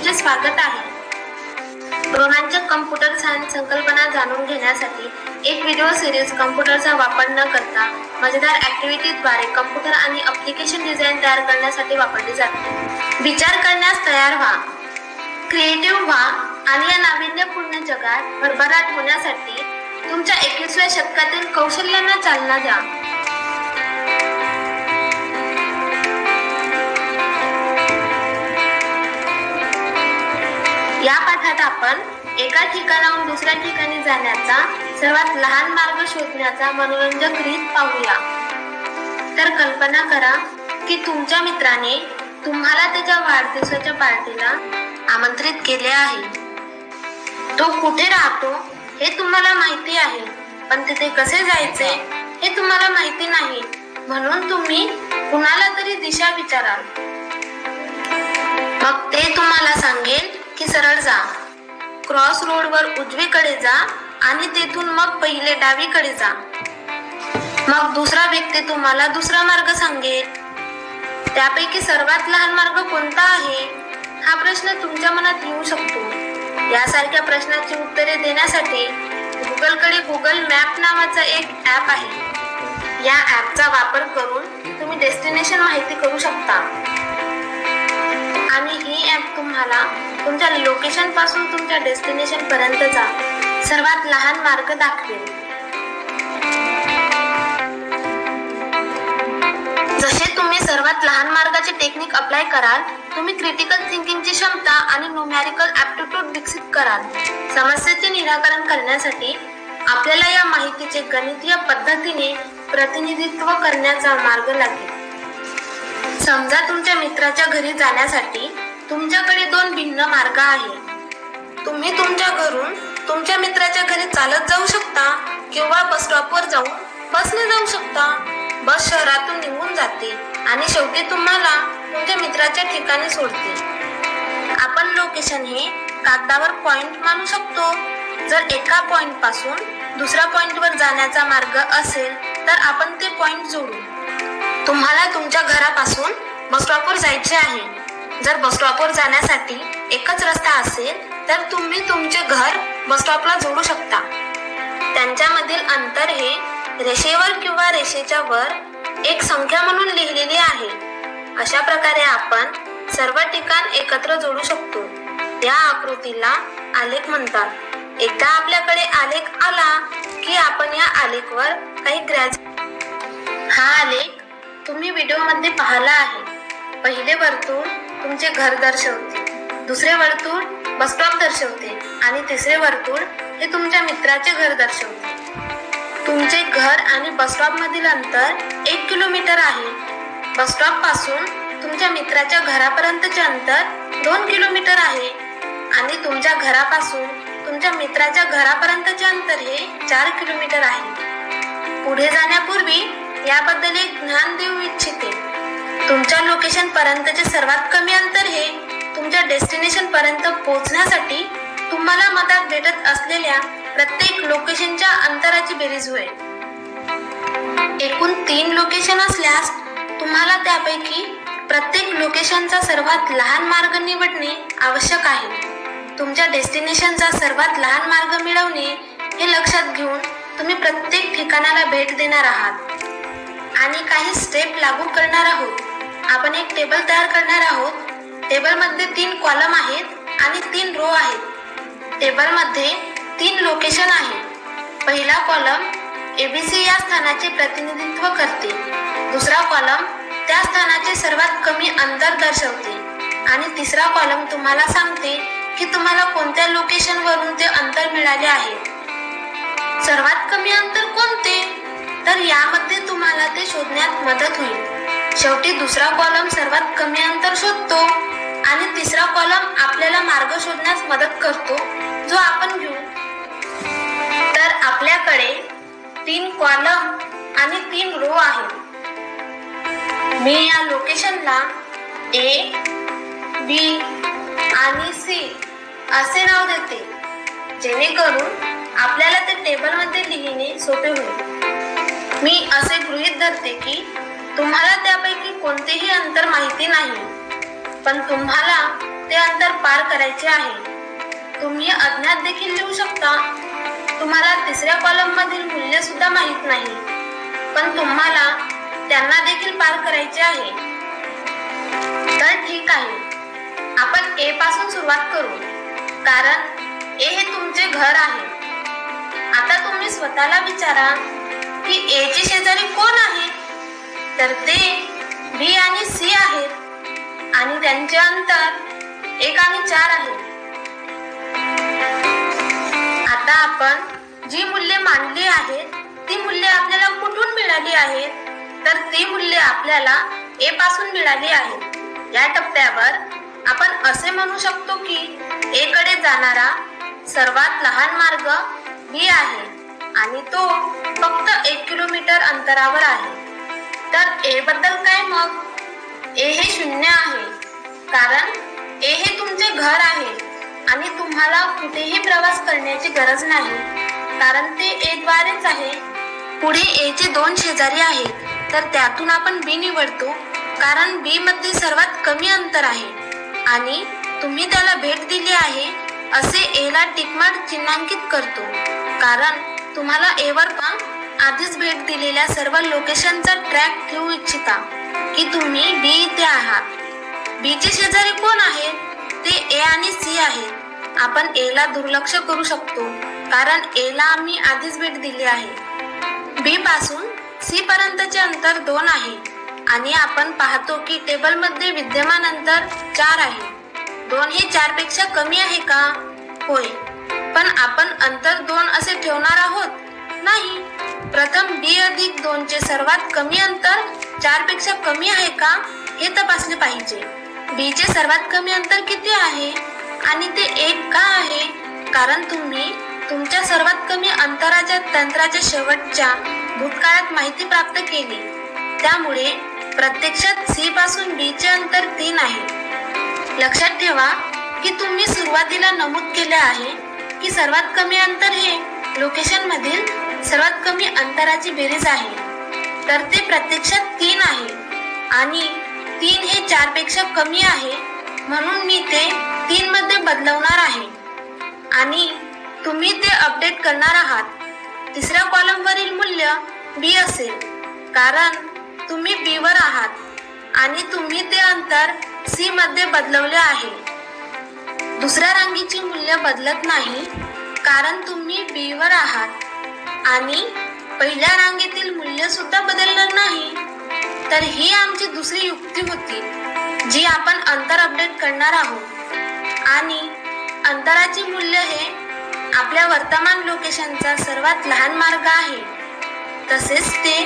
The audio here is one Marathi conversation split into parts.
तुमचे स्वागत आहे। रोमांचक कम्प्युटर सायन्स संकल्पना जाणून घेण्यासाठी एक व्हिडिओ सिरीज कम्प्युटरचा वापर न करता मजेदार ॲक्टिव्हिटीद्वारे कम्प्युटर आणि ॲप्लिकेशन डिझाइन तयार करण्यासाठी वापरली जाते। विचार करण्यास तयार व्हा, क्रिएटिव्ह व्हा आणि या नाविन्यपूर्ण जगात भरभराट होण्यासाठी तुमच्या 21व्या शतकातील कौशल्यांना चालना द्या। या पाठात आपण एका ठिकाणाहून दुसऱ्या ठिकाणी जाण्याचा सर्वात लहान मार्ग शोधण्याचा मनोरंजक रीत पाहूया। तर कल्पना करा की तुमच्या मित्राने तुम्हाला त्याच्या वाढदिवसाच्या पार्टीला आमंत्रित केले आहे। तो कुठे राहतो हे तुम्हाला माहिती आहे, पण तिथे कसे जायचे हे तुम्हाला माहिती नाही, म्हणून तुम्ही कुणाला तरी दिशा विचाराल। मग ते तुम्हाला सांगेल की सरळ जा, क्रॉस रोडवर उजवीकडे जा आणि तेथून मग पहिले डावीकडे जा। मग दुसरा व्यक्ती तुम्हाला दुसरा मार्ग सांगेल। त्यापैकी सर्वात लहान मार्ग कोणता आहे हा प्रश्न तुमच्या मनात येऊ शकतो। यासारख्या प्रश्नाची उत्तरे देण्यासाठी गुगलकडे गुगल मॅप नावाचा एक ॲप आहे। या ॲपचा वापर करून तुम्ही डेस्टिनेशन माहिती करू शकता आणि ही ॲप तुम्हाला तुमच्या लोकेशन पासून तुमच्या डेस्टिनेशन पर्यंतचा सर्वात लहान मार्ग दाखवेल। जसे तुम्ही सर्वात लहान मार्गाचे टेक्निक अप्लाय कराल, तुम्ही क्रिटिकल थिंकिंगची क्षमता आणि न्यूमेरिकल ॲप्टिट्यूड विकसित कराल। समस्येचे निराकरण करण्यासाठी आपल्याला या माहितीचे गणितीय पद्धतीने प्रतिनिधित्व करण्याचा मार्ग लागेल। समजा तुमच्या मित्राच्या घरी जाण्यासाठी तुमच्याकडे 2 भिन्न मार्ग आहेत। तुम्ही तुमच्या घरून तुमच्या मित्राच्या घरी चालत जाऊ शकता किंवा बस स्टॉपवर जाऊन बसने जाऊ शकता। बस शहरातून निघून जाते आणि शेवटी तुम्हाला तुमच्या मित्राच्या ठिकाणी सोडते। आपण लोकेशन हे कागदावर पॉइंट मानू शकतो। जर एका पॉइंट पासून दुसऱ्या पॉइंटवर जाण्याचा मार्ग असेल तर आपण ते पॉइंट जोडू। तुम्हाला तुमच्या घरापासून बस स्टॉपवर जायचे आहे। जर बस स्टॉपवर जाण्यासाठी एकच रस्ता असेल तर तुम्ही तुमचे घर बस स्टॉपला जोडू शकता। त्यांच्यामधील अंतर हे रेषेवर किंवा रेषेच्या वर एक संख्या म्हणून लिहिलेली आहे। अशा प्रकारे आपण सर्व ठिकाण एकत्र जोडू शकतो। या आकृतीला आलेख म्हणतात। एकदा आपल्याकडे आलेख आला की आपण या आलेखवर काही हा आलेख तुम्ही व्हिडिओमध्ये पाहिला आहे। पहिले वर्तुळ तुमचे घर दर्शवते, दुसरे वर्तुळ बस स्टॉप दर्शवते आणि तिसरे वर्तुळ हे तुमच्या मित्राचे घर दर्शवते। तुमचे घर आणि बस स्टॉप मधील अंतर 1 किलोमीटर आहे। बस स्टॉप पासून तुमच्या मित्राच्या घरापर्यंतचे अंतर 2 किलोमीटर आहे आणि तुमच्या घरापासून तुमच्या मित्राच्या घरापर्यंतचे अंतर हे 4 किलोमीटर आहे। पुढे जाण्यापूर्वी याबद्दल एक ज्ञान देऊ इच्छिते। तुमच्या लोकेशन पर्यंतचे सर्वात कमी अंतर हे तुमच्या डेस्टिनेशन पर्यंत पोहोचण्यासाठी तुम्हाला मदत भेटत असलेल्या प्रत्येक लोकेशनच्या अंतराची बेरीज होय। एकूण 3 लोकेशन असल्यास तुम्हाला त्यापैकी प्रत्येक लोकेशनचा सर्वात लहान मार्ग निवडणे आवश्यक आहे। तुमच्या डेस्टिनेशनचा सर्वात लहान मार्ग मिळवणे हे लक्षात घेऊन तुम्ही प्रत्येक ठिकाणाला भेट देणार आहात आणि काही स्टेप लागू करणार आहोत। आपण एक टेबल तयार करणार आहोत। टेबलमध्ये 3 कॉलम आहेत आणि 3 रो आहेत। टेबलमध्ये 3 लोकेशन आहे। पहिला कॉलम ABC या स्थानाचे प्रतिनिधित्व करते। दुसरा कॉलम त्या स्थानाचे सर्वात कमी अंतर दर्शवते आणि तिसरा कॉलम तुम्हाला सांगते की तुम्हाला कोणत्या लोकेशनवरून ते अंतर मिळाले आहे। सर्वात कमी अंतर कोणते, तर यामध्ये तुम्हाला ते शोधण्यात मदत होईल। शेवटी दुसरा कॉलम सर्वात कमी अंतर शोधतो आणि तिसरा कॉलम आपल्याला मार्ग शोधण्यास मदत करतो जो आपण घेऊ। तर आपल्याकडे 3 कॉलम आणि 3 रो आहेत। मी या लोकेशनला A, B आणि C असे नाव देते, जेणेकरून आपल्याला ते टेबलमध्ये लिहिणे सोपे होईल। मी असे गृहीत धरते की तुम्हाला त्यापैकी कोणतेही अंतर माहिती नाही, पण तुम्हाला ते अंतर पार करायचे आहे. तुम्ही अज्ञात देखील लिहू शकता. तुम्हाला तिसऱ्या कॉलम मधील मूल्य सुद्धा माहित नाही, पण तुम्हाला त्यांना देखील पार करायचे आहे. तर ठीक आहे, आपण ए पासून सुरुवात करू, कारण ए हे तुमचे घर आहे. आता तुम्ही स्वतःला विचारा की ए चे शेजारी कोण आहे? तर ते बी आणि सी आहेत आणि त्यांचे अंतर 1 आणि 4 आहे. आता आपण जी मूल्ये मांडली आहेत ती मूल्ये आपल्याला कुठून मिळाली आहेत? तर ती मूल्ये आपल्याला ए पासून मिळाली आहेत. या टप्प्यावर आपण असे म्हणू शकतो की ए कडे जाणारा सर्वात लहान मार्ग बी आहे आणि तो फक्त 1 किलोमीटर अंतरावर आहे. तर ए बद्दल काय मग? ए हे 0 आहे, कारण ए हे तुमचे घर आहे आणि तुम्हाला कुठेही प्रवास करण्याची गरज नाही, कारण ते ए द्वारेच आहे. पुढे ए चे 2 शेजारी आहेत, तर त्यातून आपण बी निवडतो, कारण बी मध्ये सर्वात कमी अंतर आहे आणि तुम्ही त्याला भेट दिली आहे असे ए ला टिकमार्क चिन्हांकित करतो, कारण तुम्हाला ए वर आधीच भेट दिलेल्या सर्व लोकेशनचा ट्रॅक ठेवू इच्छिता की तुम्ही बी इथे आहात. बी चे शेजारी कोण आहेत? ते ए आणि सी आहेत. आपण ए ला दुर्लक्ष करू शकतो, कारण ए ला आम्ही आधीच भेट दिली आहे. बी पासून सी पर्यंतचे अंतर 2 आहे आणि आपण पाहतो की टेबल मध्ये विद्यमान अंतर 4 आहे. 2 हे 4 पेक्षा कमी आहे का? होय, पण आपण अंतर 2 असे ठेवणार आहोत? नाही. प्रथम बी अधिक 2 चे सर्वात कमी अंतर 4 पेक्षा कमी आहे का हे तपासले पाहिजे. बी चे सर्वात कमी अंतर किती आहे आणि ते 1 का आहे? कारण तुम्ही तुमच्या सर्वात कमी अंतराच्या तंत्राच्या शेवटच्या भूतकाळात माहिती प्राप्त केली. त्यामुळे प्रत्यक्षात सी पासून बी चे अंतर 3 आहे. लक्षात ठेवा की तुम्ही सुरुवातीला नमूद केले आहे की सर्वात कमी अंतर हे लोकेशन मधील सर्वात कमी अंतराची बेरीज आहे. तर ते प्रत्यक्षात 3 आहे आणि 3 हे 4 पेक्षा कमी आहे, म्हणून मी ते 3 मध्ये बदलवणार आहे आणि तुम्ही ते अपडेट करणार आहात. तिसऱ्या कॉलम वरील मूल्य बी असेल, कारण तुम्ही बी वर आहात आणि तुम्ही ते अंतर सी मध्ये बदलवले आहे. दुसऱ्या रांगेची मूल्य बदलत नाही, कारण तुम्ही बी वर आहात आणि पहिल्या रांगेतील मूल्य सुद्धा बदलणार नाही. तर ही आमची दुसरी युक्ती होती, जी आपण अंतर अपडेट करणार आहोत आणि अंतराचे मूल्य हे आपल्या वर्तमान लोकेशनचा सर्वात लहान मार्ग आहे. तसेच ते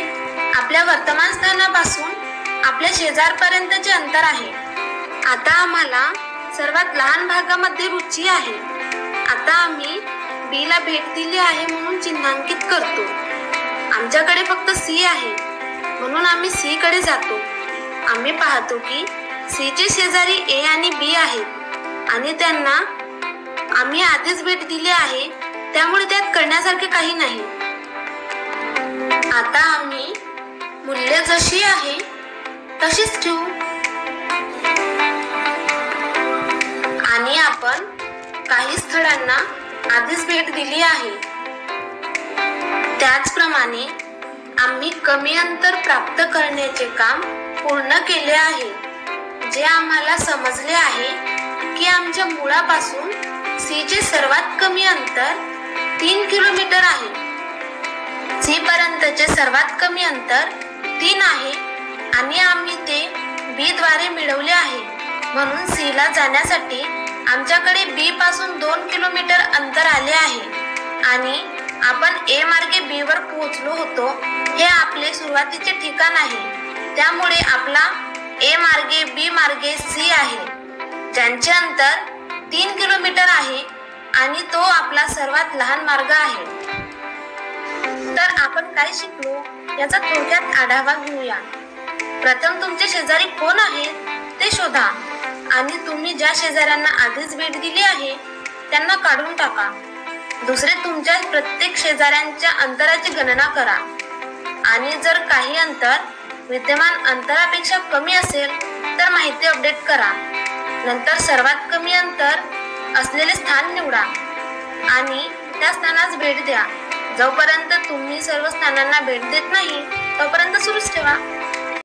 आपल्या वर्तमान स्थानापासून आपल्या शेजारपर्यंतचे अंतर आहे. आता आम्हाला सर्वात लहान भागामध्ये रुची आहे. आता आम्ही बी ला भेट दिली आहे म्हणून चिन्हांकित करतो. आमच्याकडे फक्त सी आहे, म्हणून आम्ही सी कडे जातो. आम्ही पाहतो की सी चे शेजारी ए आणि बी आहेत आणि त्यांना आम्ही आधीच भेट दिली आहे, त्यामुळे त्यात करण्यासारखे काही नाही. आता आम्ही मूल्य जशी आहे तशीच ठेवू आणि आपण काही स्थळांना आधीच भेट दिली आहे. त्याचप्रमाणे आम्ही कमी अंतर प्राप्त करण्याचे काम पूर्ण केले आहे, जे आम्हाला समजले आहे की आमच्या मुळापासून सी चे सर्वात कमी अंतर 3 किलोमीटर आहे. सी पर्यंतचे सर्वात कमी अंतर 3 आहे आणि आम्ही ते बी द्वारे मिळवले आहे, म्हणून सी ला जाण्यासाठी आमच्याकडे बी पासून 2 किलोमीटर अंतर आले आहे आणि आपण ए मार्गे बी वर पोहोचलो होतो. हे आपले सुरुवातीचे ठिकाण आहे, त्यामुळे आपला ए मार्गे बी मार्गे सी आहे, ज्यांचे अंतर 3 किलोमीटर आहे आणि तो आपला सर्वात लहान मार्ग आहे. तर आपण काय शिकलो याचा थोडक्यात आढावा घेऊया. प्रथम तुमचे शेजारी कोण आहेत ते शोधा आणि तुम्ही ज्या शेजाऱ्यांना आधीच भेट दिली आहे त्यांना काढून टाका. दुसरे, तुमच्या प्रत्येक शेजाऱ्यांच्या अंतराची गणना करा आणि जर काही अंतर विद्यमान अंतरापेक्षा कमी असेल तर माहिती अपडेट करा. नंतर सर्वात कमी अंतर असलेले स्थान निवडा आणि त्या स्थानास भेट द्या. जोपर्यंत तुम्ही सर्व स्थानांना भेट देत नाही तोपर्यंत सुरूच ठेवा.